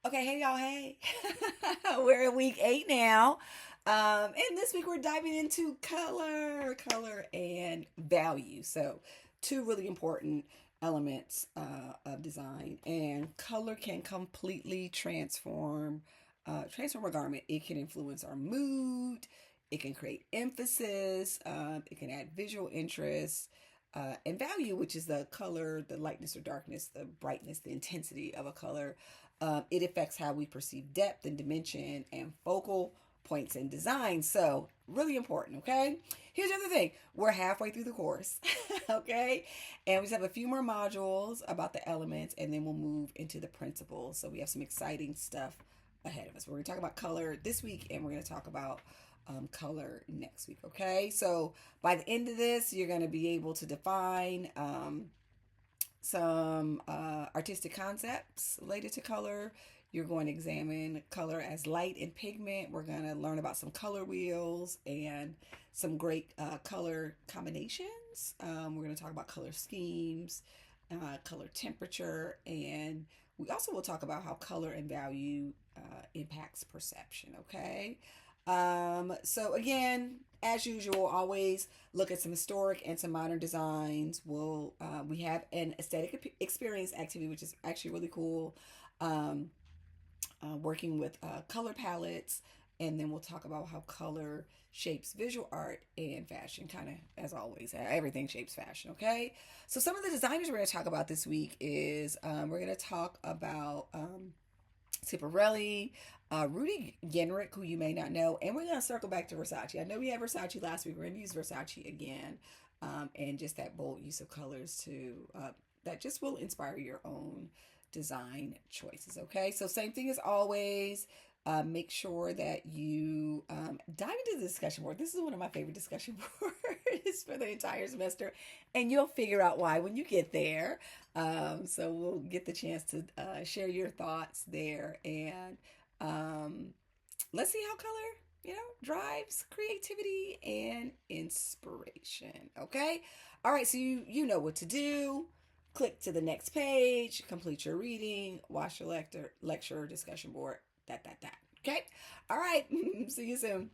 Okay, hey y'all, hey. We're in week 8 now. And this week we're diving into color and value. So, two really important elements of design. And color can completely transform a garment. It can influence our mood. It can create emphasis. It can add visual interest. And value, which is the color, the lightness or darkness, the brightness, the intensity of a color. It affects how we perceive depth and dimension and focal points in design. So, really important, okay? Here's the other thing, we're halfway through the course, okay? And we just have a few more modules about the elements, and then we'll move into the principles. So, we have some exciting stuff ahead of us. We're going to talk about color this week, and we're going to talk about color next week, okay? So, by the end of this, you're going to be able to define some artistic concepts related to color. You're going to examine color as light and pigment. We're going to learn about some color wheels and some great color combinations. We're going to talk about color schemes, color temperature, and we also will talk about how color and value impacts perception, okay? So again, as usual, always look at some historic and some modern designs. We have an aesthetic experience activity, which is actually really cool. Um, Working with color palettes, and then we'll talk about how color shapes visual art and fashion. Kind of as always, everything shapes fashion. Okay, so some of the designers we're going to talk about this week is we're going to talk about Schiaparelli, Rudy Genrich, who you may not know, and we're going to circle back to Versace. I know we had Versace last week. We're going to use Versace again, and just that bold use of colors to that just will inspire your own design choices. Okay, so same thing as always. Make sure that you dive into the discussion board. This is one of my favorite discussion boards for the entire semester, and you'll figure out why when you get there. So we'll get the chance to share your thoughts there, and let's see how color, drives creativity and inspiration. Okay, all right. So you know what to do. Click to the next page, complete your reading, watch your lecture discussion board. That. Okay, all right. See you soon.